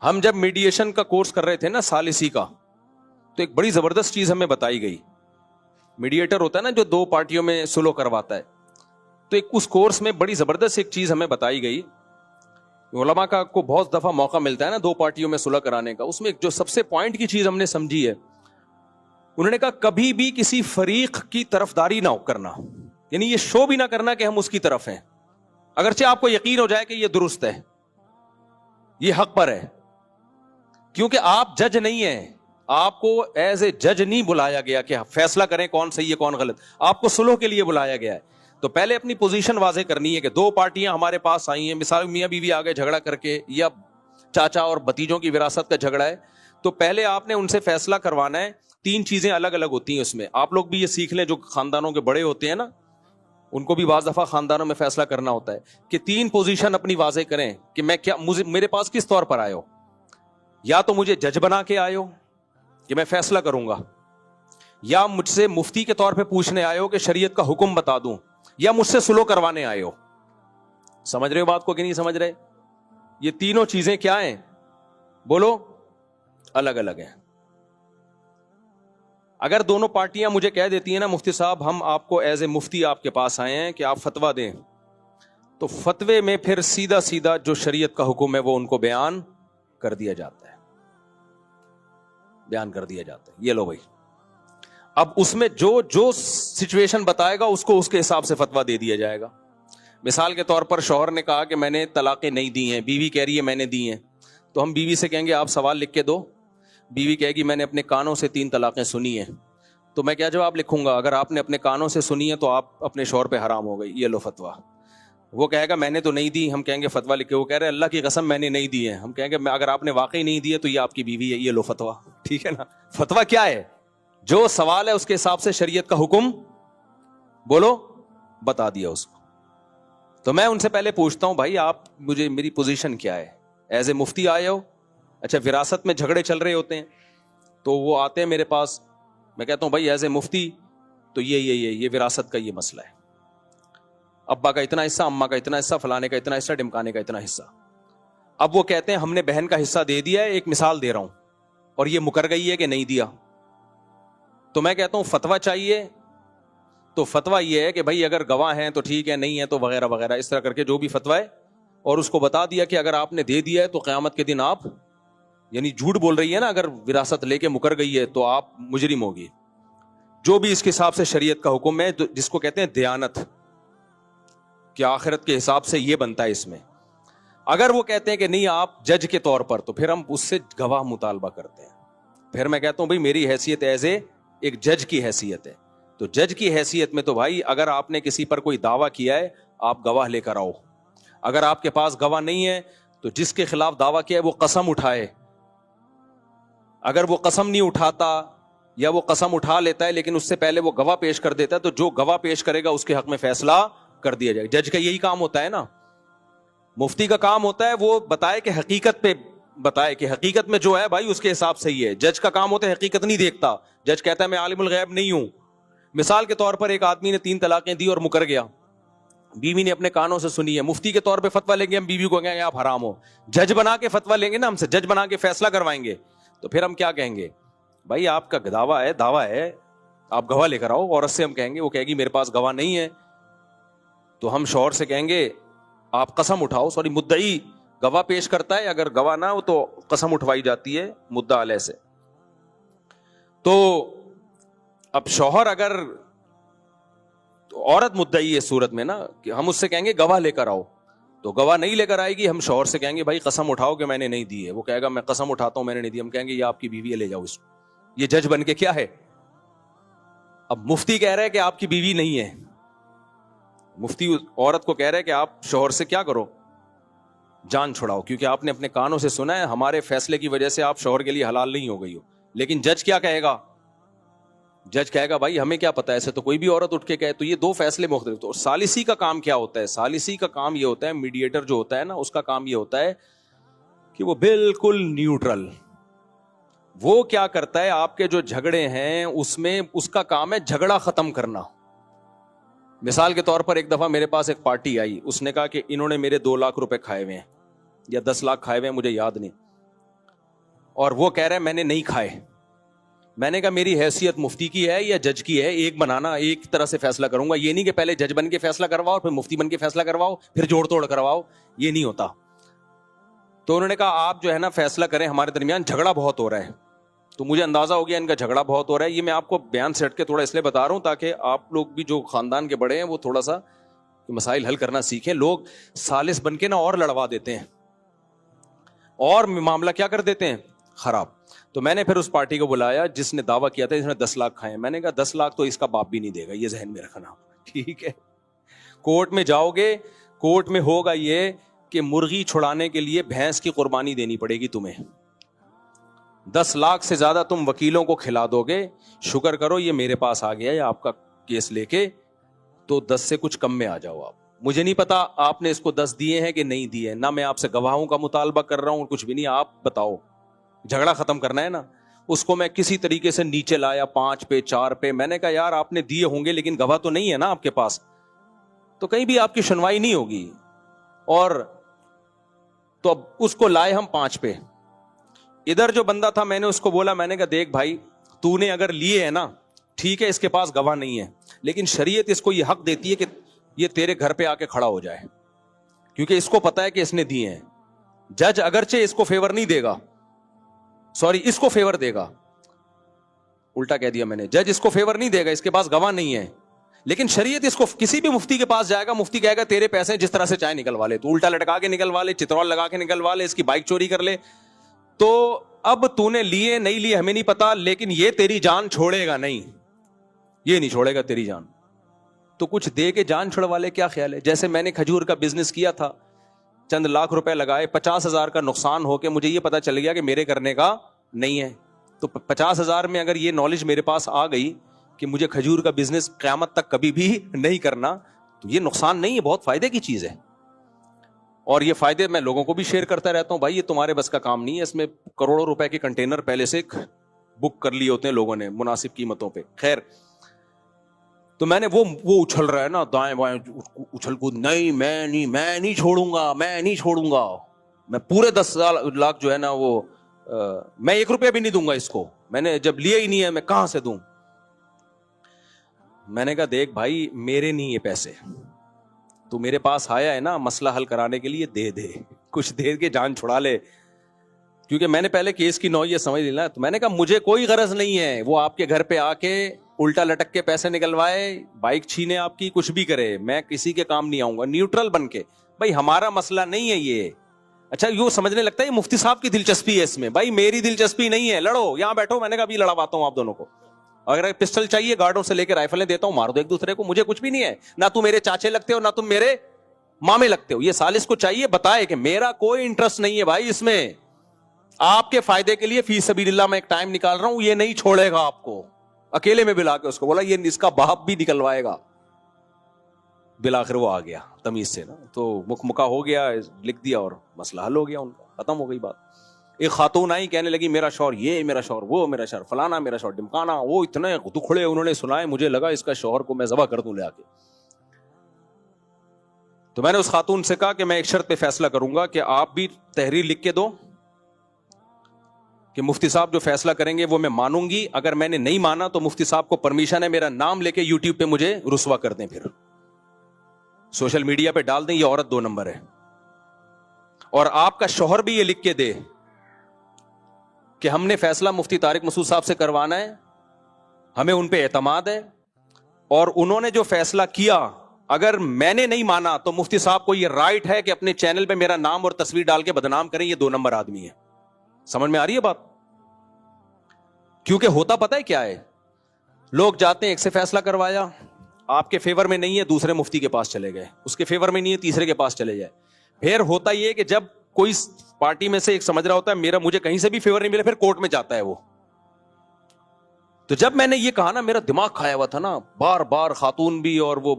ہم جب میڈیشن کا کورس کر رہے تھے نا ثالثی کا, تو ایک بڑی زبردست چیز ہمیں بتائی گئی. میڈیٹر ہوتا ہے نا جو دو پارٹیوں میں سلو کرواتا ہے, تو ایک اس کورس میں بڑی زبردست ایک چیز ہمیں بتائی گئی. علماء کا کو بہت دفعہ موقع ملتا ہے نا دو پارٹیوں میں صلح کرانے کا, اس میں جو سب سے پوائنٹ کی چیز ہم نے سمجھی ہے, انہوں نے کہا کبھی بھی کسی فریق کی طرفداری نہ کرنا, یعنی یہ شو بھی نہ کرنا کہ ہم اس کی طرف ہیں, اگرچہ آپ کو یقین ہو جائے کہ یہ درست ہے, یہ حق پر ہے, کیونکہ آپ جج نہیں ہیں, آپ کو ایز اے جج نہیں بلایا گیا کہ فیصلہ کریں کون صحیح ہے کون غلط, آپ کو صلح کے لیے بلایا گیا ہے. تو پہلے اپنی پوزیشن واضح کرنی ہے کہ دو پارٹیاں ہمارے پاس آئی ہیں, مثال میاں بیوی آگے جھگڑا کر کے, یا چاچا اور بھتیجوں کی وراثت کا جھگڑا ہے, تو پہلے آپ نے ان سے فیصلہ کروانا ہے. تین چیزیں الگ الگ ہوتی ہیں اس میں, آپ لوگ بھی یہ سیکھ لیں جو خاندانوں کے بڑے ہوتے ہیں نا, ان کو بھی بعض دفعہ خاندانوں میں فیصلہ کرنا ہوتا ہے کہ تین پوزیشن اپنی واضح کریں کہ میں کیا, میرے پاس کس طور پر آئے ہو, یا تو مجھے جج بنا کے آئے ہو کہ میں فیصلہ کروں گا, یا مجھ سے مفتی کے طور پہ پوچھنے آئے ہو کہ شریعت کا حکم بتا دوں, یا مجھ سے سلو کروانے آئے ہو. سمجھ رہے ہو بات کو کہ نہیں سمجھ رہے؟ یہ تینوں چیزیں کیا ہیں بولو, الگ الگ ہیں. اگر دونوں پارٹیاں مجھے کہہ دیتی ہیں نا مفتی صاحب ہم آپ کو ایز اے مفتی آپ کے پاس آئے ہیں کہ آپ فتویٰ دیں, تو فتوے میں پھر سیدھا سیدھا جو شریعت کا حکم ہے وہ ان کو بیان کر دیا جاتا ہے, بیان کر دیا جاتا ہے. یہ لو بھائی, اب اس میں جو سچویشن بتائے گا اس کو اس کے حساب سے فتویٰ دے دیا جائے گا. مثال کے طور پر شوہر نے کہا کہ میں نے طلاقیں نہیں دی ہیں, بیوی کہہ رہی ہے میں نے دی ہیں, تو ہم بیوی سے کہیں گے آپ سوال لکھ کے دو. بیوی کہے گی میں نے اپنے کانوں سے 3 طلاقیں سنی ہیں, تو میں کیا جواب لکھوں گا؟ اگر آپ نے اپنے کانوں سے سنی ہے تو آپ اپنے شوہر پہ حرام ہو گئی, یہ لو فتویٰ. وہ کہے گا میں نے تو نہیں دی, ہم کہیں گے فتویٰ لکھ کے. وہ کہہ رہے اللہ کی قسم میں نے نہیں دی ہے, ہم کہیں گے اگر آپ نے واقعی نہیں دی ہے تو یہ آپ کی بیوی ہے, یہ لو فتویٰ. ٹھیک ہے نا؟ فتویٰ کیا ہے؟ جو سوال ہے اس کے حساب سے شریعت کا حکم بولو بتا دیا اس کو. تو میں ان سے پہلے پوچھتا ہوں بھائی آپ مجھے, میری پوزیشن کیا ہے؟ ایز اے مفتی آئے ہو, اچھا وراثت میں جھگڑے چل رہے ہوتے ہیں تو وہ آتے ہیں میرے پاس, میں کہتا ہوں بھائی ایز اے مفتی تو یہ وراثت کا یہ مسئلہ ہے, ابا کا اتنا حصہ, اماں کا اتنا حصہ, فلانے کا اتنا حصہ, ڈمکانے کا اتنا حصہ. اب وہ کہتے ہیں ہم نے بہن کا حصہ دے دیا ہے, ایک مثال دے رہا ہوں, اور یہ مکر گئی ہے کہ نہیں دیا. تو میں کہتا ہوں فتویٰ چاہیے, تو فتویٰ یہ ہے کہ بھائی اگر گواہ ہیں تو ٹھیک ہے, نہیں ہے تو وغیرہ وغیرہ, اس طرح کر کے جو بھی فتویٰ ہے, اور اس کو بتا دیا کہ اگر آپ نے دے دیا ہے تو قیامت کے دن آپ, یعنی جھوٹ بول رہی ہے نا, اگر وراثت لے کے مکر گئی ہے تو آپ مجرم ہوگی. جو بھی اس کے حساب سے شریعت کا حکم ہے جس کو کہتے ہیں دیانت, کہ آخرت کے حساب سے یہ بنتا ہے اس میں. اگر وہ کہتے ہیں کہ نہیں آپ جج کے طور پر, تو پھر ہم اس سے گواہ مطالبہ کرتے ہیں. پھر میں کہتا ہوں بھائی میری حیثیت ایز اے ایک جج کی حیثیت ہے, تو جج کی حیثیت میں تو بھائی اگر آپ نے کسی پر کوئی دعویٰ کیا ہے آپ گواہ لے کر آؤ. اگر آپ کے پاس گواہ نہیں ہے تو جس کے خلاف دعویٰ کیا ہے وہ قسم اٹھائے. اگر وہ قسم نہیں اٹھاتا, یا وہ قسم اٹھا لیتا ہے لیکن اس سے پہلے وہ گواہ پیش کر دیتا ہے, تو جو گواہ پیش کرے گا اس کے حق میں فیصلہ کر دیا جائے. جج کا یہی کام ہوتا ہے نا. مفتی کا کام ہوتا ہے وہ بتائے کہ حقیقت پہ بتائے کہ حقیقت میں جو ہے بھائی اس کے حساب سے ہی ہے. جج کا کام ہوتا ہے حقیقت نہیں دیکھتا. جج کہتا ہے میں عالم الغیب نہیں ہوں. مثال کے طور پر ایک آدمی نے 3 طلاقیں دی اور مکر گیا, بیوی نے اپنے کانوں سے سنی ہے, مفتی کے طور پہ فتویٰ لیں گے ہم, بیوی کو کہیں گے آپ حرام ہو. جج بنا کے فتویٰ لیں گے نا ہم سے, جج بنا کے فیصلہ کروائیں گے, تو پھر ہم کیا کہیں گے؟ بھائی آپ کا دعویٰ ہے آپ گواہ لے کر آؤ. عورت سے ہم کہیں گے, وہ کہے گی میرے پاس گواہ نہیں ہے, تو ہم شوہر سے کہیں گے آپ قسم اٹھاؤ. مدعی گواہ پیش کرتا ہے, اگر گواہ نہ ہو تو قسم اٹھوائی جاتی ہے مدعا علیہ سے. تو اب شوہر اگر, تو عورت مدعی ہے صورت میں نا, کہ ہم اس سے کہیں گے گواہ لے کر آؤ, تو گواہ نہیں لے کر آئے گی, ہم شوہر سے کہیں گے بھائی قسم اٹھاؤ کہ میں نے نہیں دی ہے. وہ کہے گا میں قسم اٹھاتا ہوں میں نے نہیں دی. ہم کہیں گے یہ آپ کی بیوی ہے, لے جاؤ اس کو. یہ جج بن کے کیا ہے؟ اب مفتی کہہ رہے کہ آپ کی بیوی نہیں ہے, مفتی عورت کو کہہ رہے کہ آپ شوہر سے کیا کرو, جان چھڑاؤ, کیونکہ آپ نے اپنے کانوں سے سنا ہے ہمارے فیصلے کی وجہ سے آپ شوہر کے لیے حلال نہیں ہو گئی ہو. لیکن جج کیا کہے گا؟ جج کہے گا بھائی ہمیں کیا پتا, ایسے تو کوئی بھی عورت اٹھ کے کہے. تو یہ 2 فیصلے مختلف. تو ثالثی کا کام کیا ہوتا ہے؟ ثالثی کا کام یہ ہوتا ہے, میڈیٹر جو ہوتا ہے نا, اس کا کام یہ ہوتا ہے کہ وہ بالکل نیوٹرل, وہ کیا کرتا ہے آپ کے جو جھگڑے ہیں اس میں اس کا کام ہے جھگڑا ختم کرنا. مثال کے طور پر ایک دفعہ میرے پاس ایک پارٹی آئی, اس نے کہا کہ انہوں نے میرے 2 لاکھ روپے کھائے ہوئے ہیں یا 10 لاکھ کھائے ہوئے ہیں, مجھے یاد نہیں. اور وہ کہہ رہا ہے میں نے نہیں کھائے. میں نے کہا میری حیثیت مفتی کی ہے یا جج کی ہے, ایک بنانا, ایک طرح سے فیصلہ کروں گا. یہ نہیں کہ پہلے جج بن کے فیصلہ کرواؤ پھر مفتی بن کے فیصلہ کرواؤ پھر جوڑ توڑ کرواؤ, یہ نہیں ہوتا. تو انہوں نے کہا آپ جو ہے نا فیصلہ کریں, ہمارے درمیان جھگڑا بہت ہو رہا ہے. تو مجھے اندازہ ہو گیا ان کا جھگڑا بہت ہو رہا ہے. یہ میں آپ کو بیان سیٹ کے تھوڑا اس لیے بتا رہا ہوں تاکہ آپ لوگ بھی جو خاندان کے بڑے ہیں وہ تھوڑا سا مسائل حل کرنا سیکھیں. لوگ سالس بن کے نا اور لڑوا دیتے ہیں اور معاملہ کیا کر دیتے ہیں خراب. تو میں نے پھر اس پارٹی کو بلایا جس نے دعویٰ کیا تھا اس نے 10 لاکھ کھائے. میں نے کہا 10 لاکھ تو اس کا باپ بھی نہیں دے گا, یہ ذہن میں رکھنا, ٹھیک ہے. کورٹ میں جاؤ گے, کورٹ میں ہوگا یہ کہ مرغی چھڑانے کے لیے بھینس کی قربانی دینی پڑے گی تمہیں. 10 لاکھ سے زیادہ تم وکیلوں کو کھلا دو گے, شکر کرو یہ میرے پاس آ گیا ہے آپ کا کیس لے کے, تو 10 سے کچھ کم میں آ جاؤ آپ. مجھے نہیں پتا آپ نے اس کو 10 دیے ہیں کہ نہیں دیے, نہ میں آپ سے گواہوں کا مطالبہ کر رہا ہوں, کچھ بھی نہیں. آپ بتاؤ, جھگڑا ختم کرنا ہے نا. اس کو میں کسی طریقے سے نیچے لایا 5 پہ 4 پہ. میں نے کہا یار آپ نے دیے ہوں گے لیکن گواہ تو نہیں ہے نا آپ کے پاس, تو کہیں بھی آپ کی سنوائی نہیں ہوگی. اور تو اب اس کو لائے ہم 5 پہ. ادھر جو بندہ تھا میں نے اس کو بولا, میں نے کہا دیکھ بھائی تو نے اگر لیے ہیں نا ٹھیک ہے, اس کے پاس گواہ نہیں ہے, لیکن شریعت اس کو یہ حق دیتی ہے کہ یہ تیرے گھر پہ آ کے کھڑا ہو جائے, کیونکہ اس کو پتا ہے کہ اس نے دیے ہیں. جج اگرچہ اس کو فیور نہیں دے گا, سوری اس کو فیور دے گا, الٹا کہہ دیا میں نے, جج اس کو فیور نہیں دے گا, اس کے پاس گواہ نہیں ہے, لیکن شریعت اس کو کسی بھی مفتی کے پاس جائے گا, مفتی کہے گا تیرے پیسے جس طرح سے چاہے نکلوا لے, تو الٹا لٹکا کے نکلوا لے, چترول لگا کے نکلوا لے, اس کی بائک چوری کر لے. تو اب تو نے لیے نہیں لیے ہمیں نہیں پتا, لیکن یہ تیری جان چھوڑے گا نہیں, یہ نہیں چھوڑے گا تیری جان. تو کچھ دے کے جان چھڑوا لے, کیا خیال ہے. جیسے میں نے کھجور کا بزنس کیا تھا, چند لاکھ روپے لگائے, 50,000 کا نقصان ہو کے مجھے یہ پتا چل گیا کہ میرے کرنے کا نہیں ہے. تو 50,000 میں اگر یہ نالج میرے پاس آ گئی کہ مجھے کھجور کا بزنس قیامت تک کبھی بھی نہیں کرنا, تو یہ نقصان نہیں ہے, بہت فائدے کی چیز ہے. اور یہ فائدے میں لوگوں کو بھی شیئر کرتا رہتا ہوں. بھائی یہ تمہارے بس کا کام نہیں ہے, اس میں کروڑوں روپے کے کنٹینر پہلے سے بک کر لیے ہوتے ہیں لوگوں نے مناسب قیمتوں پہ. خیر, تو میں نے وہ اچھل رہا ہے نا دائیں بائیں اچھل کود, نہیں میں نہیں چھوڑوں گا, میں پورے 10 لاکھ جو ہے نا وہ میں 1 روپیہ بھی نہیں دوں گا اس کو, میں نے جب لیا ہی نہیں ہے میں کہاں سے دوں. میں نے کہا دیکھ بھائی میرے نہیں یہ پیسے, تو میرے پاس آیا ہے نا مسئلہ حل کرانے کے لیے, دے کچھ دے کے جان چھڑا لے, کیونکہ میں نے پہلے کیس کی نوعیت سمجھ لینا. تو میں نے کہا مجھے کوئی غرض نہیں ہے وہ آپ کے گھر پہ آ کے الٹا لٹک کے پیسے نکلوائے, بائک چھینے آپ کی, کچھ بھی کرے, میں کسی کے کام نہیں آؤں گا. نیوٹرل بن کے, بھائی ہمارا مسئلہ نہیں ہے یہ. اچھا یوں سمجھنے لگتا ہے یہ مفتی صاحب کی دلچسپی ہے اس میں, بھائی میری دلچسپی نہیں ہے, لڑو یہاں بیٹھو. میں نے کہا ابھی لڑواتا ہوں آپ دونوں کو, اگر پسٹل چاہیے گارڈوں سے لے کے رائفلیں دیتا ہوں, مار دو ایک دوسرے کو, مجھے کچھ بھی نہیں ہے. نہ تو میرے چاچے لگتے ہو نہ تم میرے مامے لگتے ہو. یہ سالس کو چاہیے بتائے کہ میرا کوئی انٹرسٹ نہیں ہے بھائی اس میں, آپ کے فائدے کے لیے فی سبیل اللہ میں ایک ٹائم نکال رہا ہوں, یہ نہیں چھوڑے گا آپ کو. اکیلے میں بلا کے اس کو بولا یہ اس کا باپ بھی نکلوائے گا. بالآخر وہ آ گیا تمیز سے نا, تو مکا ہو گیا, لکھ دیا اور مسئلہ حل ہو گیا ان کا, ختم ہو گئی بات. ایک خاتون آئی کہنے لگی میرا شوہر یہ, میرا شوہر وہ, میرا شوہر فلانا, میرا شوہر ڈمکانا, وہ اتنے دکھڑے انہوں نے سنائے, مجھے لگا اس کا شوہر کو میں ذبح کر دوں لے آ کے. تو میں نے اس خاتون سے کہا کہ میں ایک شرط پہ فیصلہ کروں گا کہ آپ بھی تحریر لکھ کے دو کہ مفتی صاحب جو فیصلہ کریں گے وہ میں مانوں گی, اگر میں نے نہیں مانا تو مفتی صاحب کو پرمیشن ہے میرا نام لے کے یوٹیوب پہ مجھے رسوا کر دیں, پھر سوشل میڈیا پہ ڈال دیں یہ عورت 2 نمبر ہے. اور آپ کا شوہر بھی یہ لکھ کے دے کہ ہم نے فیصلہ مفتی طارق مسعود صاحب سے کروانا ہے, ہمیں ان پہ اعتماد ہے, اور انہوں نے جو فیصلہ کیا اگر میں نے نہیں مانا تو مفتی صاحب کو یہ رائٹ ہے کہ اپنے چینل پہ میرا نام اور تصویر ڈال کے بدنام کریں, یہ 2 نمبر آدمی ہے. سمجھ میں آ رہی ہے بات؟ کیونکہ ہوتا پتہ ہے کیا ہے, لوگ جاتے ہیں ایک سے فیصلہ کروایا, آپ کے فیور میں نہیں ہے دوسرے مفتی کے پاس چلے گئے, اس کے فیور میں نہیں ہے تیسرے کے پاس چلے جائے. پھر ہوتا یہ کہ جب کوئی پارٹی میں سے ایک سمجھ رہا ہوتا ہے مجھے کہیں سے بھی فیور نہیں ملا, پھر کورٹ میں جاتا ہے وہ. تو جب میں نے یہ کہا نا میرا دماغ کھایا ہوا تھا نا, بار بار خاتون بھی اور وہ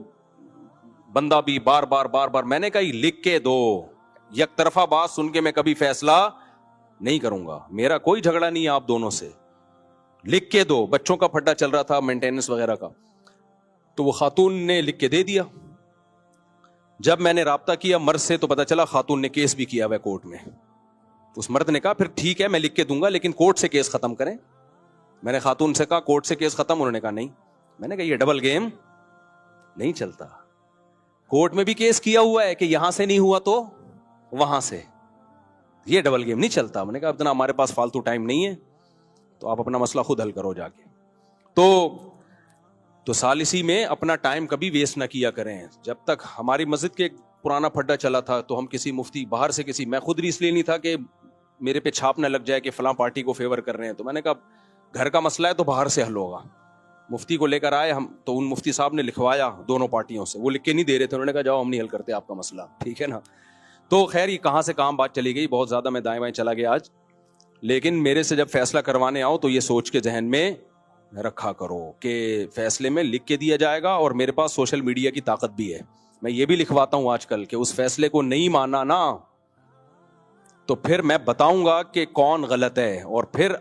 بندہ بھی بار بار میں نے کہا لکھ کے دو, یک طرفہ بات سن کے میں کبھی فیصلہ نہیں کروں گا, میرا کوئی جھگڑا نہیں ہے آپ دونوں سے, لکھ کے دو. بچوں کا پھڈا چل رہا تھا مینٹیننس وغیرہ کا, تو وہ خاتون نے لکھ کے دے دیا. جب میں نے رابطہ کیا مرد سے تو پتا چلا خاتون نے کیس بھی کیا ہوا کورٹ میں, اس مرد نے کہا پھر ٹھیک ہے میں لکھ کے دوں گا لیکن کورٹ سے کیس ختم کریں. میں نے خاتون سے کہا کورٹ سے کیس ختم, انہوں نے کہا نہیں. میں نے کہا یہ ڈبل گیم نہیں چلتا, کورٹ میں بھی کیس کیا ہوا ہے کہ یہاں سے نہیں ہوا تو وہاں سے, یہ ڈبل گیم نہیں چلتا. میں نے کہا اتنا ہمارے پاس فالتو ٹائم نہیں ہے, تو آپ اپنا مسئلہ خود حل کرو جا کے. تو ثالثی میں اپنا ٹائم کبھی ویسٹ نہ کیا کریں. جب تک ہماری مسجد کے پرانا پھڈا چلا تھا تو ہم کسی مفتی باہر سے کسی, میں خود اس لیے نہیں تھا کہ میرے پہ چھاپ نہ لگ جائے کہ فلاں پارٹی کو فیور کر رہے ہیں, تو میں نے کہا گھر کا مسئلہ ہے تو باہر سے حل ہوگا. مفتی کو لے کر آئے ہم, تو ان مفتی صاحب نے لکھوایا دونوں پارٹیوں سے, وہ لکھ کے نہیں دے رہے تھے, انہوں نے کہا جاؤ ہم نہیں حل کرتے آپ کا مسئلہ, ٹھیک ہے نا. تو خیر یہ کہاں سے کہاں بات چلی گئی, بہت زیادہ میں دائیں بائیں چلا گیا آج. لیکن میرے سے جب فیصلہ کروانے آؤ تو یہ سوچ کے ذہن میں رکھا کرو کہ فیصلے میں لکھ کے دیا جائے گا, اور میرے پاس سوشل میڈیا کی طاقت بھی ہے. میں یہ بھی لکھواتا ہوں آج کل کہ اس فیصلے کو نہیں مانا نا تو پھر میں بتاؤں گا کہ کون غلط ہے, اور پھر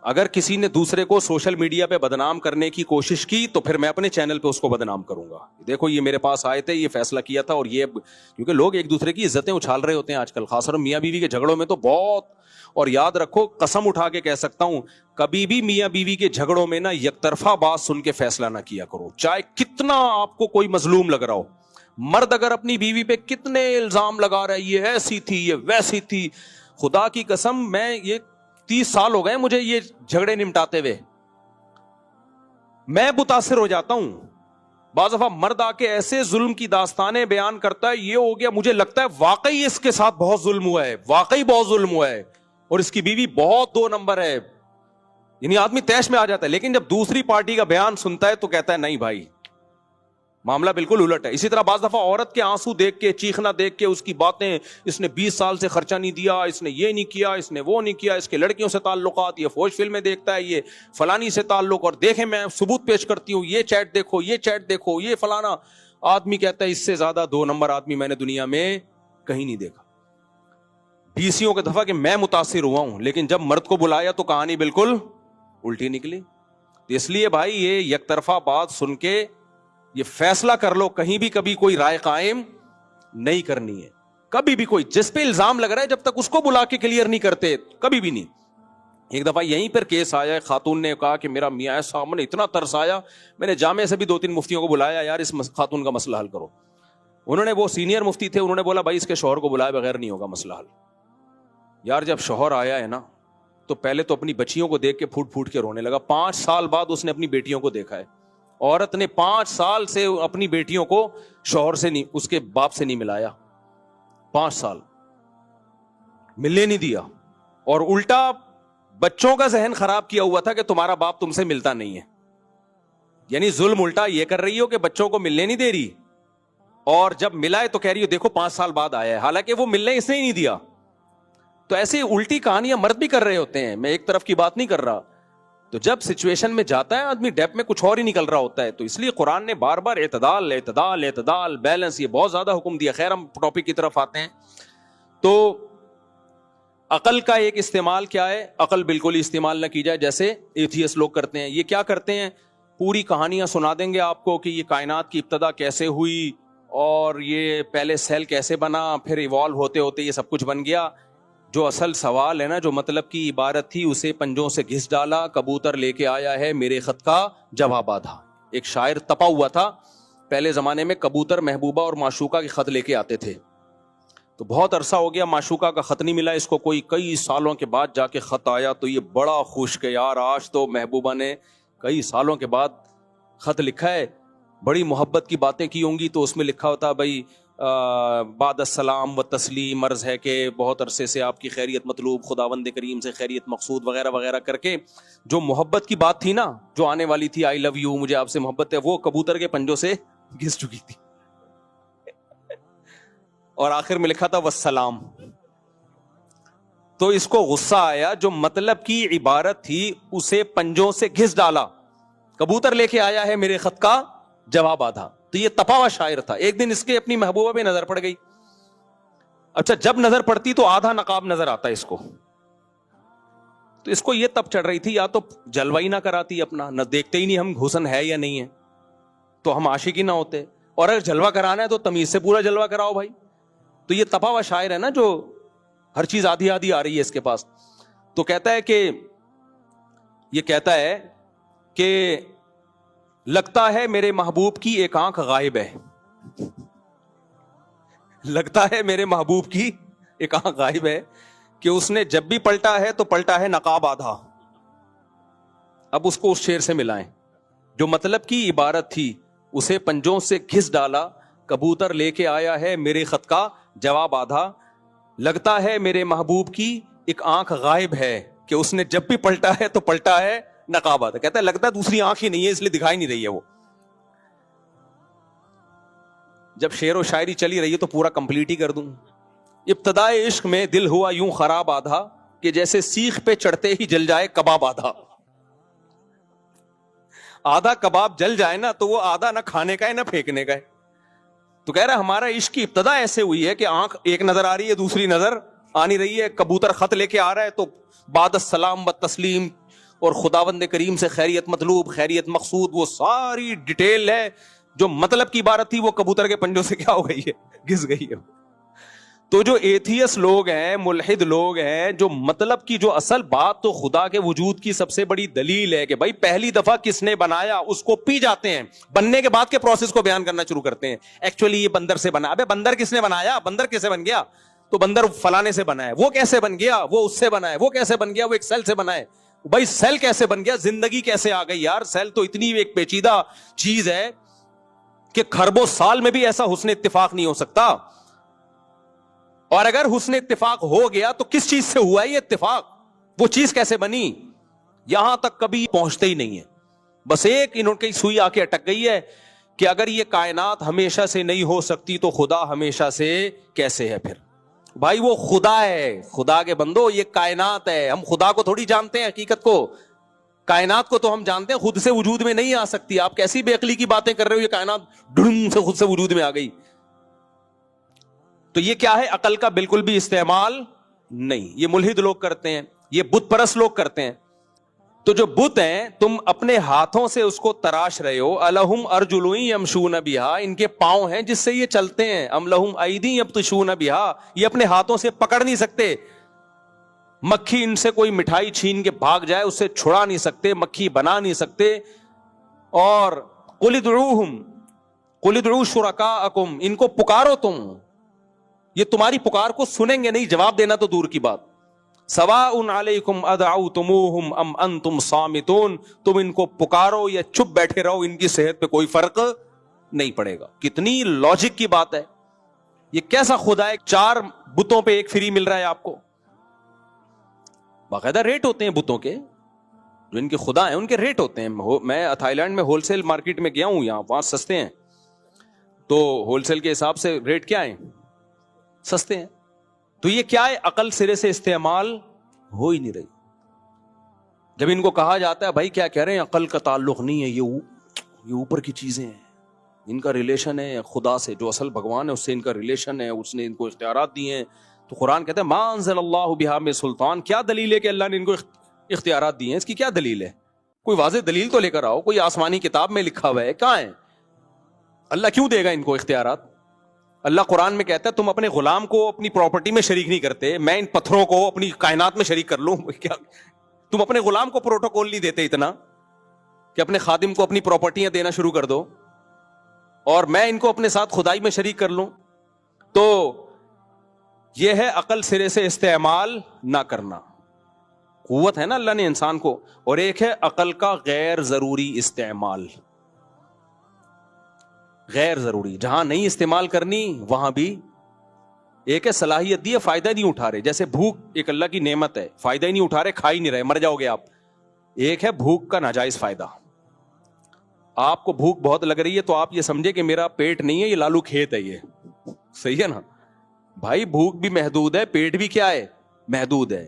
اگر کسی نے دوسرے کو سوشل میڈیا پہ بدنام کرنے کی کوشش کی تو پھر میں اپنے چینل پہ اس کو بدنام کروں گا. دیکھو یہ میرے پاس آئے تھے, یہ فیصلہ کیا تھا, اور یہ کیونکہ لوگ ایک دوسرے کی عزتیں اچھال رہے ہوتے ہیں آج کل, خاص طور میاں بیوی کے جھگڑوں میں تو بہت. اور یاد رکھو, قسم اٹھا کے کہہ سکتا ہوں, کبھی بھی میاں بیوی کے جھگڑوں میں نا یک طرفہ بات سن کے فیصلہ نہ کیا کرو, چاہے کتنا آپ کو کوئی مظلوم لگ رہا ہو. مرد اگر اپنی بیوی پہ کتنے الزام لگا رہا ہے, یہ ایسی تھی یہ ویسی تھی, خدا کی قسم میں یہ 30 سال ہو گئے مجھے یہ جھگڑے نمٹاتے ہوئے, میں متاثر ہو جاتا ہوں. بعض دفعہ مرد آ کے ایسے ظلم کی داستانیں بیان کرتا ہے, یہ ہو گیا, مجھے لگتا ہے واقعی اس کے ساتھ بہت ظلم ہوا ہے, واقعی بہت ظلم ہوا ہے, اور اس کی بیوی بہت 2 نمبر ہے. یعنی آدمی تیش میں آ جاتا ہے, لیکن جب دوسری پارٹی کا بیان سنتا ہے تو کہتا ہے نہیں بھائی معاملہ بالکل الٹ ہے. اسی طرح بعض دفعہ عورت کے آنسو دیکھ کے, چیخنا دیکھ کے, اس کی باتیں, اس نے 20 سال سے خرچہ نہیں دیا, اس نے یہ نہیں کیا, اس نے وہ نہیں کیا, اس کے لڑکیوں سے تعلقات, یہ فوج فلمیں دیکھتا ہے, یہ فلانی سے تعلق, اور دیکھیں میں ثبوت پیش کرتی ہوں, یہ چیٹ دیکھو, یہ چیٹ دیکھو, یہ فلانا. آدمی کہتا ہے اس سے زیادہ 2 نمبر آدمی میں نے دنیا میں کہیں نہیں دیکھا. 20 کے دفعہ کہ میں متاثر ہوا ہوں, لیکن جب مرد کو بلایا تو کہانی بالکل الٹی نکلی. اس لیے بھائی یہ یک طرفہ بات سن کے یہ فیصلہ کر لو, کہیں بھی کبھی کوئی رائے قائم نہیں کرنی ہے, کبھی بھی. کوئی جس پہ الزام لگ رہا ہے جب تک اس کو بلا کے کلیئر نہیں کرتے کبھی بھی نہیں. ایک دفعہ یہیں پر کیس آیا, خاتون نے کہا کہ میرا میاں صاحب نے اتنا ترس آیا, میں نے جامعہ سے بھی 2-3 مفتیوں کو بلایا, یار اس خاتون کا مسئلہ حل کرو. انہوں نے, وہ سینئر مفتی تھے, انہوں نے بولا بھائی اس کے شوہر کو بلائے بغیر نہیں ہوگا مسئلہ حل. یار جب شوہر آیا ہے نا تو پہلے تو اپنی بچیوں کو دیکھ کے پھوٹ پھوٹ کے رونے لگا. 5 سال بعد اس نے اپنی بیٹیوں کو دیکھا ہے. عورت نے 5 سال سے اپنی بیٹیوں کو شوہر سے نہیں, اس کے باپ سے نہیں ملایا, 5 سال ملنے نہیں دیا, اور الٹا بچوں کا ذہن خراب کیا ہوا تھا کہ تمہارا باپ تم سے ملتا نہیں ہے. یعنی ظلم الٹا یہ کر رہی ہو کہ بچوں کو ملنے نہیں دے رہی, اور جب ملا ہے تو کہہ رہی ہو دیکھو 5 سال بعد آیا ہے, حالانکہ وہ ملنے اس نے ہی نہیں دیا. تو ایسی الٹی کہانیاں مرد بھی کر رہے ہوتے ہیں, میں ایک طرف کی بات نہیں کر رہا. تو جب سچویشن میں جاتا ہے آدمی ڈیپ میں کچھ اور ہی نکل رہا ہوتا ہے. تو اس لیے قرآن نے بار بار اعتدال اعتدال اعتدال, بیلنس, یہ بہت زیادہ حکم دیا. خیر ہم ٹاپک کی طرف آتے ہیں. تو عقل کا ایک استعمال کیا ہے, عقل بالکل ہی استعمال نہ کی جائے جیسے ایتھیسٹ لوگ کرتے ہیں. یہ کیا کرتے ہیں, پوری کہانیاں سنا دیں گے آپ کو کہ یہ کائنات کی ابتدا کیسے ہوئی, اور یہ پہلے سیل کیسے بنا, پھر ایوالو ہوتے ہوتے یہ سب کچھ بن گیا. جو اصل سوال ہے نا, جو مطلب کی عبارت تھی, اسے پنجوں سے گھس ڈالا, کبوتر لے کے آیا ہے میرے خط کا جواب آدھا. ایک شاعر تپا ہوا تھا, پہلے زمانے میں کبوتر محبوبہ اور معشوقہ کے خط لے کے آتے تھے. تو بہت عرصہ ہو گیا معشوقہ کا خط نہیں ملا اس کو, کوئی کئی سالوں کے بعد جا کے خط آیا. تو یہ بڑا خوش کہ یار آج تو محبوبہ نے کئی سالوں کے بعد خط لکھا ہے, بڑی محبت کی باتیں کی ہوں گی. تو اس میں لکھا ہوتا بھائی بعد السلام و تسلیم, عرض ہے کہ بہت عرصے سے آپ کی خیریت مطلوب, خداوند کریم سے خیریت مقصود, وغیرہ وغیرہ کر کے جو محبت کی بات تھی نا, جو آنے والی تھی, آئی لو یو, مجھے آپ سے محبت ہے, وہ کبوتر کے پنجوں سے گھس چکی تھی. اور آخر میں لکھا تھا والسلام. تو اس کو غصہ آیا, جو مطلب کی عبارت تھی اسے پنجوں سے گھس ڈالا, کبوتر لے کے آیا ہے میرے خط کا جواب آدھا. تو یہ تپا ہوا شاعر تھا. ایک دن اس کے اپنی محبوبہ پہ نظر پڑ گئی. اچھا جب نظر پڑتی تو آدھا نقاب نظر آتا ہے اس کو. تو اس کو یہ تب چڑھ رہی تھی, یا تو جلوہ ہی نہ کراتی اپنا, نہ دیکھتے ہی نہیں ہم حسن ہے یا نہیں ہے, تو ہم عاشق ہی نہ ہوتے, اور اگر جلوہ کرانا ہے تو تمیز سے پورا جلوہ کراؤ بھائی. تو یہ تپا ہوا شاعر ہے نا, جو ہر چیز آدھی آدھی آ رہی ہے اس کے پاس. تو کہتا ہے کہ یہ کہتا ہے کہ لگتا ہے میرے محبوب کی ایک آنکھ غائب ہے. لگتا ہے میرے محبوب کی ایک آنکھ غائب ہے کہ اس نے جب بھی پلٹا ہے تو پلٹا ہے نقاب آدھا. اب اس کو اس شعر سے ملائیں. جو مطلب کی عبارت تھی اسے پنجوں سے گھس ڈالا, کبوتر لے کے آیا ہے میرے خط کا جواب آدھا. لگتا ہے میرے محبوب کی ایک آنکھ غائب ہے کہ اس نے جب بھی پلٹا ہے تو پلٹا ہے نقاب آدھا. کہتا ہے لگتا ہے دوسری آنکھ ہی نہیں ہے اس لیے دکھائی نہیں رہی ہے وہ. جب شعر و شاعری چلی رہی ہے تو پورا کمپلیٹ ہی کر دوں. ابتدائے عشق میں دل ہوا یوں خراب آدھا کہ جیسے سیخ پہ چڑھتے ہی جل جائے کباب آدھا. آدھا کباب جل جائے نا تو وہ آدھا نہ کھانے کا ہے نہ پھینکنے کا ہے. تو کہہ رہا ہمارا عشق کی ابتدا ایسے ہوئی ہے کہ آنکھ ایک نظر آ رہی ہے دوسری نظر آ نہیں رہی ہے. کبوتر خط لے کے آ رہا ہے تو بعد السلام و تسلیم اور خداوند کریم سے خیریت مطلوب خیریت مقصود وہ ساری ڈیٹیل ہے. جو مطلب کی عبارت تھی وہ کبوتر کے پنجوں سے کیا ہو گئی ہے, گھس گئی ہے. تو جو ایتھیس لوگ ہیں, ملحد لوگ ہیں, جو مطلب کی جو اصل بات تو خدا کے وجود کی سب سے بڑی دلیل ہے کہ بھائی پہلی دفعہ کس نے بنایا اس کو پی جاتے ہیں, بننے کے بعد کے پروسیس کو بیان کرنا شروع کرتے ہیں. ایکچولی یہ بندر سے بنا. ابے بندر کس نے بنایا, بندر کیسے بن گیا, تو بندر فلانے سے بنا ہے. وہ کیسے بن گیا, وہ اس سے بنا ہے. وہ کیسے بن گیا, وہ ایک سیل سے بنا ہے. بھائی سیل کیسے بن گیا, زندگی کیسے آ گئی یار. سیل تو اتنی ایک پیچیدہ چیز ہے کہ خربوں سال میں بھی ایسا حسن اتفاق نہیں ہو سکتا. اور اگر حسن اتفاق ہو گیا تو کس چیز سے ہوا ہے یہ اتفاق, وہ چیز کیسے بنی, یہاں تک کبھی پہنچتے ہی نہیں ہے. بس ایک انہوں کی سوئی آ کے اٹک گئی ہے کہ اگر یہ کائنات ہمیشہ سے نہیں ہو سکتی تو خدا ہمیشہ سے کیسے ہے. پھر بھائی وہ خدا ہے, خدا کے بندو یہ کائنات ہے. ہم خدا کو تھوڑی جانتے ہیں حقیقت کو, کائنات کو تو ہم جانتے ہیں, خود سے وجود میں نہیں آ سکتی. آپ کیسی بے عقلی کی باتیں کر رہے ہو, یہ کائنات ڈھڑم سے خود سے وجود میں آ گئی. تو یہ کیا ہے, عقل کا بالکل بھی استعمال نہیں. یہ ملحد لوگ کرتے ہیں, یہ بت پرست لوگ کرتے ہیں. تو جو بت ہیں تم اپنے ہاتھوں سے اس کو تراش رہے ہو. الہم ارجل یمشون بہا, ان کے پاؤں ہیں جس سے یہ چلتے ہیں. ام لہم ایدی یبطشون بہا, یہ اپنے ہاتھوں سے پکڑ نہیں سکتے. مکھی ان سے کوئی مٹھائی چھین کے بھاگ جائے اسے چھڑا نہیں سکتے, مکھی بنا نہیں سکتے. اور قل ادعوا شرکاءکم, ان کو پکارو تم, یہ تمہاری پکار کو سنیں گے نہیں, جواب دینا تو دور کی بات. سواء علیکم ادعوتموہم ام انتم صامتون, تم ان کو پکارو یا چپ بیٹھے رہو, ان کی صحت پہ کوئی فرق نہیں پڑے گا. کتنی لاجک کی بات ہے. یہ کیسا خدا ہے, 4 بتوں پہ ایک فری مل رہا ہے آپ کو. باقاعدہ ریٹ ہوتے ہیں بتوں کے, جو ان کے خدا ہیں ان کے ریٹ ہوتے ہیں. میں تھائی لینڈ میں ہول سیل مارکیٹ میں گیا ہوں, یہاں وہاں سستے ہیں. تو ہول سیل کے حساب سے ریٹ کیا ہیں, سستے ہیں. تو یہ کیا ہے, عقل سرے سے استعمال ہو ہی نہیں رہی. جب ان کو کہا جاتا ہے بھائی کیا کہہ رہے ہیں, عقل کا تعلق نہیں ہے, یہ اوپر کی چیزیں ہیں, ان کا ریلیشن ہے خدا سے, جو اصل بھگوان ہے اس سے ان کا ریلیشن ہے, اس نے ان کو اختیارات دیے ہیں. تو قرآن کہتا ہے ما انزل اللہ بہا من سلطان, کیا دلیل ہے کہ اللہ نے ان کو اختیارات دیے ہیں, اس کی کیا دلیل ہے. کوئی واضح دلیل تو لے کر آؤ, کوئی آسمانی کتاب میں لکھا ہوا ہے, کہاں ہے. اللہ کیوں دے گا ان کو اختیارات. اللہ قرآن میں کہتا ہے تم اپنے غلام کو اپنی پراپرٹی میں شریک نہیں کرتے, میں ان پتھروں کو اپنی کائنات میں شریک کر لوں. کیا تم اپنے غلام کو پروٹوکول نہیں دیتے اتنا کہ اپنے خادم کو اپنی پراپرٹیاں دینا شروع کر دو, اور میں ان کو اپنے ساتھ خدائی میں شریک کر لوں. تو یہ ہے عقل سرے سے استعمال نہ کرنا. قوت ہے نا اللہ نے انسان کو, اور ایک ہے عقل کا غیر ضروری استعمال. غیر ضروری, جہاں نہیں استعمال کرنی وہاں بھی. ایک ہے صلاحیت دی ہے, فائدہ نہیں اٹھا رہے, جیسے بھوک ایک اللہ کی نعمت ہے, فائدہ ہی نہیں اٹھا رہے, کھا ہی نہیں رہے, مر جاؤ گے آپ. ایک ہے بھوک کا ناجائز فائدہ. آپ کو بھوک بہت لگ رہی ہے تو آپ یہ سمجھے کہ میرا پیٹ نہیں ہے, یہ لالو کھیت ہے, یہ صحیح ہے نا بھائی. بھوک بھی محدود ہے, پیٹ بھی کیا ہے, محدود ہے.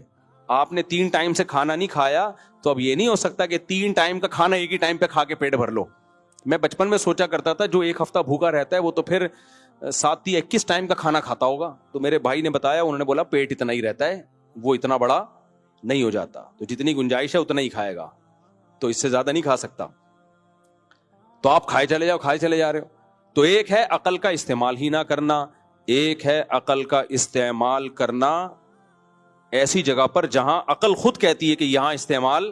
آپ نے 3 ٹائم سے کھانا نہیں کھایا تو اب یہ نہیں ہو سکتا کہ 3 ٹائم کا کھانا ایک ہی ٹائم پہ کھا کے پیٹ بھر لو. میں بچپن میں سوچا کرتا تھا جو 1 ہفتہ بھوکا رہتا ہے وہ تو پھر 7-21 ٹائم کا کھانا کھاتا ہوگا. تو میرے بھائی نے بتایا, انہوں نے بولا پیٹ اتنا ہی رہتا ہے, وہ اتنا بڑا نہیں ہو جاتا, تو جتنی گنجائش ہے اتنا ہی کھائے گا, تو اس سے زیادہ نہیں کھا سکتا. تو آپ کھائے چلے جا رہے ہو. تو ایک ہے عقل کا استعمال ہی نہ کرنا, ایک ہے عقل کا استعمال کرنا ایسی جگہ پر جہاں عقل خود کہتی ہے کہ یہاں استعمال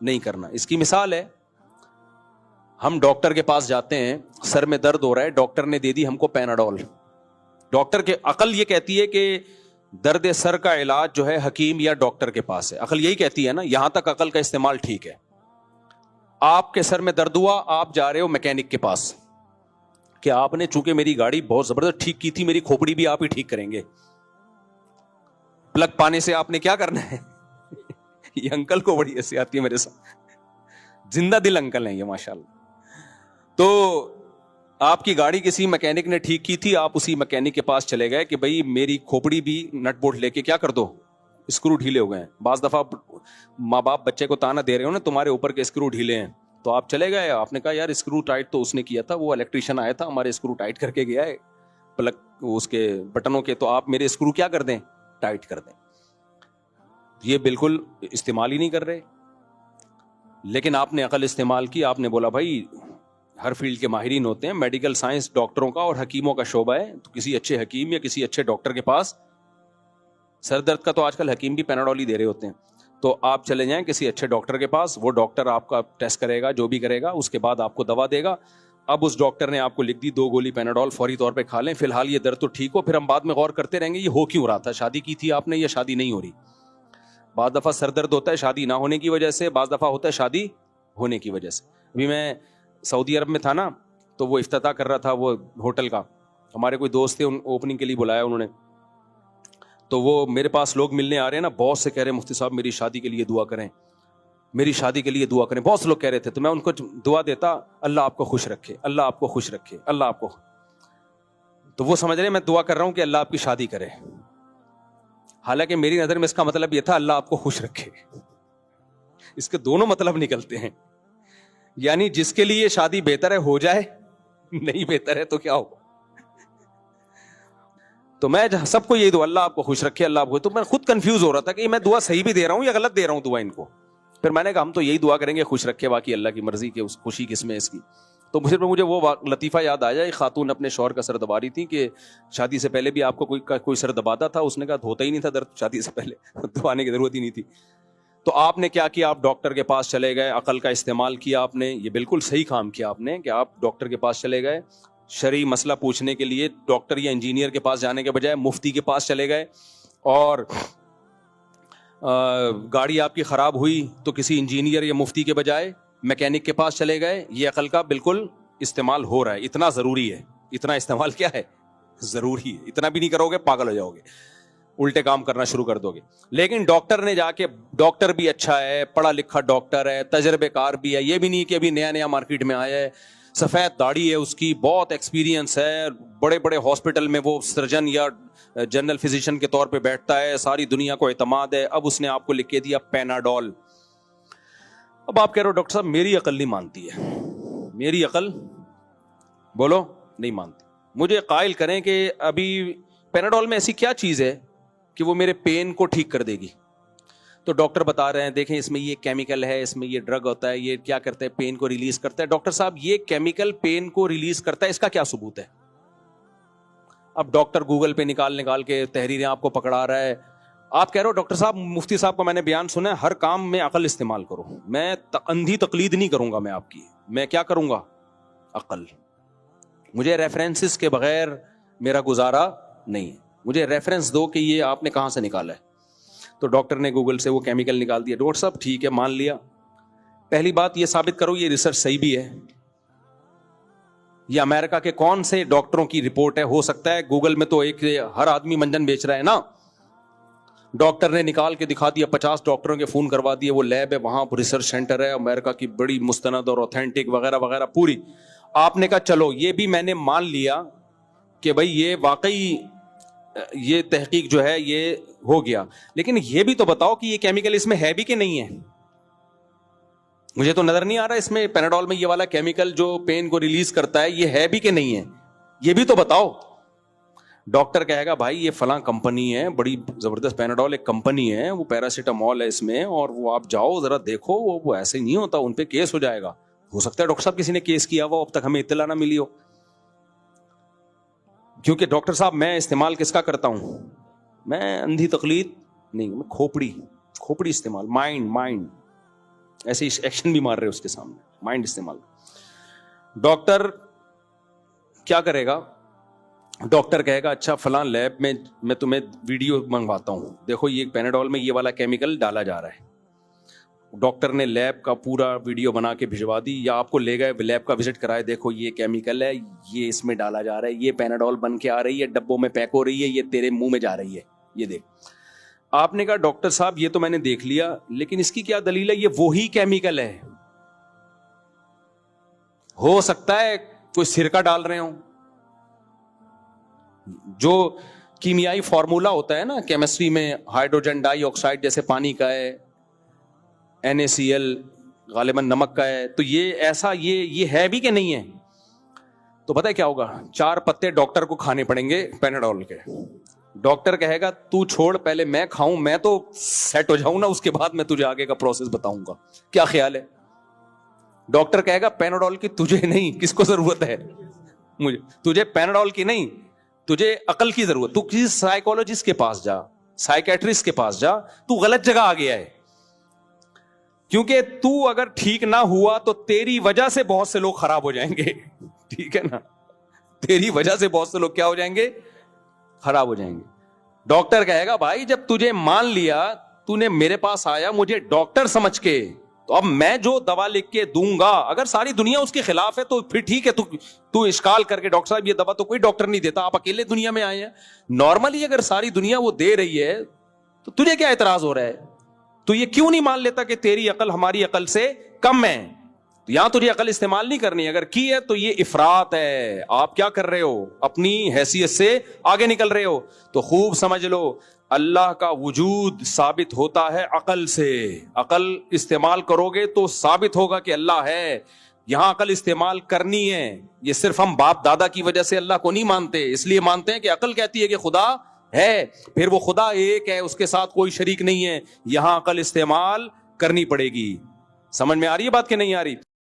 نہیں کرنا. اس کی مثال ہے, ہم ڈاکٹر کے پاس جاتے ہیں, سر میں درد ہو رہا ہے, ڈاکٹر نے دے دی ہم کو پیناڈول. ڈاکٹر کے عقل یہ کہتی ہے کہ درد سر کا علاج جو ہے حکیم یا ڈاکٹر کے پاس ہے, عقل یہی کہتی ہے نا, یہاں تک عقل کا استعمال ٹھیک ہے. آپ کے سر میں درد ہوا, آپ جا رہے ہو میکینک کے پاس کہ آپ نے چونکہ میری گاڑی بہت زبردست ٹھیک کی تھی, میری کھوپڑی بھی آپ ہی ٹھیک کریں گے. پلگ پانے سے آپ نے کیا کرنا ہے یہ انکل کو بڑی ایسی آتی ہے میرے ساتھ, زندہ دل انکل ہیں یہ ماشاءاللہ. تو آپ کی گاڑی کسی میکینک نے ٹھیک کی تھی, آپ اسی میکینک کے پاس چلے گئے کہ بھائی میری کھوپڑی بھی نٹ بولٹ لے کے کیا کر دو, اسکرو ڈھیلے ہو گئے ہیں. بعض دفعہ ماں باپ بچے کو تانا دے رہے ہو نا, تمہارے اوپر کے اسکرو ڈھیلے ہیں, تو آپ چلے گئے, آپ نے کہا یار اسکرو ٹائٹ تو اس نے کیا تھا, وہ الیکٹریشین آیا تھا ہمارے اسکرو ٹائٹ کر کے گیا ہے پلگ اس کے بٹنوں کے, تو آپ میرے اسکرو کیا کر دیں, ٹائٹ کر دیں. یہ بالکل استعمال ہی نہیں کر رہے. لیکن آپ نے عقل استعمال کی, آپ نے بولا بھائی ہر فیلڈ کے ماہرین ہوتے ہیں, میڈیکل سائنس ڈاکٹروں کا اور حکیموں کا شعبہ ہے, تو کسی اچھے حکیم یا کسی اچھے ڈاکٹر کے پاس, سر درد کا تو آج کل حکیم بھی پیناڈول ہی دے رہے ہوتے ہیں, تو آپ چلے جائیں کسی اچھے ڈاکٹر کے پاس, وہ ڈاکٹر آپ کا ٹیسٹ کرے گا, جو بھی کرے گا, اس کے بعد آپ کو دوا دے گا. اب اس ڈاکٹر نے آپ کو لکھ دی 2 گولی پیناڈول, فوری طور پہ کھا لیں, فی الحال یہ درد تو ٹھیک ہو, پھر ہم بعد میں غور کرتے رہیں گے یہ ہو کیوں رہا تھا, شادی کی تھی آپ نے یا شادی نہیں ہو رہی. بعض دفعہ سر درد ہوتا ہے شادی نہ ہونے کی وجہ سے, بعض دفعہ ہوتا ہے شادی ہونے کی وجہ سے. ابھی میں سعودی عرب میں تھا نا, تو وہ افتتاح کر رہا تھا وہ ہوٹل کا, ہمارے کوئی دوست تھے, اوپننگ کے لیے بلایا انہوں نے, تو وہ میرے پاس لوگ ملنے آ رہے ہیں نا, بہت سے کہہ رہے ہیں مفتی صاحب میری شادی کے لیے دعا کریں, میری شادی کے لیے دعا کریں, بہت سے لوگ کہہ رہے تھے. تو میں ان کو دعا دیتا, اللہ آپ کو خوش رکھے, اللہ آپ کو خوش رکھے, اللہ آپ کو. تو وہ سمجھ رہے میں دعا کر رہا ہوں کہ اللہ آپ کی شادی کرے, حالانکہ میری نظر میں اس کا مطلب یہ تھا اللہ آپ کو خوش رکھے. اس کے دونوں مطلب نکلتے ہیں, یعنی جس کے لیے شادی بہتر ہے ہو جائے, نہیں بہتر ہے تو کیا ہو. تو میں سب کو یہی دعا, اللہ آپ کو خوش رکھے, اللہ آپ کو. تو میں خود کنفیوز ہو رہا تھا کہ میں دعا صحیح بھی دے رہا ہوں یا غلط دے رہا ہوں دعا ان کو. پھر میں نے کہا ہم تو یہی دعا کریں گے خوش رکھے, باقی اللہ کی مرضی کہ اس خوشی کس میں اس کی. تو مجھے وہ لطیفہ یاد آیا, ایک خاتون اپنے شوہر کا سر دبا رہی تھی کہ شادی سے پہلے بھی آپ کو کوئی سر دباتا تھا, اس نے کہا ہوتا ہی نہیں تھا درد شادی سے پہلے, دبانے کی ضرورت ہی نہیں تھی. تو آپ نے کیا کیا, آپ ڈاکٹر کے پاس چلے گئے, عقل کا استعمال کیا آپ نے, یہ بالکل صحیح کام کیا آپ نے کہ آپ ڈاکٹر کے پاس چلے گئے. شرعی مسئلہ پوچھنے کے لیے ڈاکٹر یا انجینئر کے پاس جانے کے بجائے مفتی کے پاس چلے گئے, اور گاڑی آپ کی خراب ہوئی تو کسی انجینئر یا مفتی کے بجائے میکینک کے پاس چلے گئے. یہ عقل کا بالکل استعمال ہو رہا ہے, اتنا ضروری ہے, اتنا استعمال کیا ہے, ضروری ہے. اتنا بھی نہیں کرو گے پاگل ہو جاؤ گے, الٹے کام کرنا شروع کر دو گے. لیکن ڈاکٹر نے جا کے, ڈاکٹر بھی اچھا ہے, پڑھا لکھا ڈاکٹر ہے, تجربے کار بھی ہے, یہ بھی نہیں کہ ابھی نیا مارکیٹ میں آیا ہے, سفید داڑھی ہے اس کی, بہت ایکسپیرینس ہے, بڑے بڑے ہاسپٹل میں وہ سرجن یا جنرل فزیشین کے طور پہ بیٹھتا ہے, ساری دنیا کو اعتماد ہے. اب اس نے آپ کو لکھ کے دیا پیناڈول. اب آپ کہہ رہے ہو ڈاکٹر صاحب میری عقل نہیں مانتی ہے, میری عقل بولو نہیں مانتی, مجھے قائل کریں کہ ابھی پیناڈول میں ایسی کیا چیز ہے کہ وہ میرے پین کو ٹھیک کر دے گی. تو ڈاکٹر بتا رہے ہیں دیکھیں اس میں یہ کیمیکل ہے, اس میں یہ ڈرگ ہوتا ہے, یہ کیا کرتا ہے, پین کو ریلیز کرتا ہے. ڈاکٹر صاحب یہ کیمیکل پین کو ریلیز کرتا ہے, اس کا کیا ثبوت ہے؟ اب ڈاکٹر گوگل پہ نکال کے تحریریں آپ کو پکڑا رہا ہے. آپ کہہ رہے ہو ڈاکٹر صاحب مفتی صاحب کا میں نے بیان سنا ہے, ہر کام میں عقل استعمال کرو. میں اندھی تقلید نہیں کروں گا میں آپ کی, میں کیا کروں گا, عقل. مجھے ریفرنسز کے بغیر میرا گزارا نہیں ہے, مجھے ریفرنس دو کہ یہ آپ نے کہاں سے نکالا ہے. تو ڈاکٹر نے گوگل سے وہ کیمیکل نکال دیا. ڈاکٹر صاحب ٹھیک ہے مان لیا, پہلی بات یہ ثابت کرو یہ ریسرچ صحیح بھی ہے. یہ امریکہ کے کون سے ڈاکٹروں کی رپورٹ ہے؟ ہو سکتا ہے گوگل میں تو ایک ہر آدمی منجن بیچ رہا ہے نا. ڈاکٹر نے نکال کے دکھا دیا, 50 ڈاکٹروں کے فون کروا دیے, وہ لیب ہے وہاں ریسرچ سینٹر ہے امریکہ کی, بڑی مستند اور اوتھینٹک وغیرہ وغیرہ پوری. آپ نے کہا چلو یہ بھی میں نے مان لیا کہ بھائی یہ واقعی یہ تحقیق جو ہے یہ ہو گیا, لیکن یہ بھی تو بتاؤ کہ یہ کیمیکل اس میں ہے بھی کہ نہیں ہے. مجھے تو نظر نہیں آ رہا اس میں پیناڈول میں یہ والا کیمیکل جو پین کو ریلیز کرتا ہے یہ ہے بھی کہ نہیں ہے, یہ بھی تو بتاؤ. ڈاکٹر کہے گا بھائی یہ فلاں کمپنی ہے, بڑی زبردست پیناڈول ایک کمپنی ہے, وہ پیراسیٹامول ہے اس میں, اور وہ آپ جاؤ ذرا دیکھو, وہ ایسے نہیں ہوتا, ان پہ کیس ہو جائے گا. ہو سکتا ہے ڈاکٹر صاحب کسی نے کیس کیا ہوا, اب تک ہمیں اطلاع نہ ملی ہو. کیونکہ ڈاکٹر صاحب میں استعمال کس کا کرتا ہوں, میں اندھی تقلید نہیں, کھوپڑی استعمال, مائنڈ ایسے ایکشن بھی مار رہے اس کے سامنے, مائنڈ استعمال. ڈاکٹر کیا کرے گا؟ ڈاکٹر کہے گا اچھا فلاں لیب میں تمہیں ویڈیو منگواتا ہوں, دیکھو یہ پیناڈول میں یہ والا کیمیکل ڈالا جا رہا ہے. ڈاکٹر نے لیب کا پورا ویڈیو بنا کے بھجوا دی, یا آپ کو لے گئے لیب کا وزٹ کرائے, دیکھو یہ کیمیکل ہے, یہ اس میں ڈالا جا رہا ہے, یہ پیناڈول بن کے آ رہی ہے, ڈبوں میں پیک ہو رہی ہے, یہ تیرے منہ میں جا رہی ہے, یہ دیکھ. آپ نے کہا ڈاکٹر صاحب یہ تو میں نے دیکھ لیا, لیکن اس کی کیا دلیل ہے؟ یہ وہی کیمیکل ہے, ہو سکتا ہے کوئی سرکہ ڈال رہے ہوں. جو کیمیائی فارمولا ہوتا ہے نا کیمسٹری میں, ہائیڈروجن ڈائی آکسائڈ جیسے پانی کا ہے, NaCl غالباً نمک کا ہے, تو یہ ایسا یہ ہے بھی کہ نہیں ہے. تو پتہ ہے کیا ہوگا؟ 4 پتے ڈاکٹر کو کھانے پڑیں گے پیناڈول کے. ڈاکٹر کہے گا تو چھوڑ, پہلے میں کھاؤں, میں تو سیٹ ہو جاؤں نا, اس کے بعد میں تجھے آگے کا پروسیس بتاؤں گا. کیا خیال ہے؟ ڈاکٹر کہے گا پیناڈول کی تجھے نہیں, کس کو ضرورت ہے؟ مجھے. تجھے پیناڈول کی نہیں, تجھے عقل کی ضرورت. تو کسی سائیکولوجسٹ کے پاس جا, سائیکیٹرسٹ کے پاس جا, تو غلط جگہ آ گیا ہے. کیونکہ تو اگر ٹھیک نہ ہوا تو تیری وجہ سے بہت سے لوگ خراب ہو جائیں گے. ٹھیک ہے نا, تیری وجہ سے بہت سے لوگ کیا ہو جائیں گے؟ خراب ہو جائیں گے. ڈاکٹر کہے گا بھائی جب تجھے مان لیا, تو نے میرے پاس آیا مجھے ڈاکٹر سمجھ کے, تو اب میں جو دوا لکھ کے دوں گا, اگر ساری دنیا اس کے خلاف ہے تو پھر ٹھیک ہے, تو اشکال کر کے ڈاکٹر صاحب یہ دوا تو کوئی ڈاکٹر نہیں دیتا, آپ اکیلے دنیا میں آئے ہیں. نارملی اگر ساری دنیا وہ دے رہی ہے تو تجھے کیا اعتراض ہو رہا ہے؟ تو یہ کیوں نہیں مان لیتا کہ تیری عقل ہماری عقل سے کم ہے؟ تو یہاں تجھے عقل استعمال نہیں کرنی, اگر کی ہے تو یہ افراط ہے. آپ کیا کر رہے ہو؟ اپنی حیثیت سے آگے نکل رہے ہو. تو خوب سمجھ لو, اللہ کا وجود ثابت ہوتا ہے عقل سے. عقل استعمال کرو گے تو ثابت ہوگا کہ اللہ ہے. یہاں عقل استعمال کرنی ہے. یہ صرف ہم باپ دادا کی وجہ سے اللہ کو نہیں مانتے, اس لیے مانتے ہیں کہ عقل کہتی ہے کہ خدا ہے, پھر وہ خدا ایک ہے, اس کے ساتھ کوئی شریک نہیں ہے. یہاں عقل استعمال کرنی پڑے گی. سمجھ میں آ رہی ہے بات کہ نہیں آ رہی؟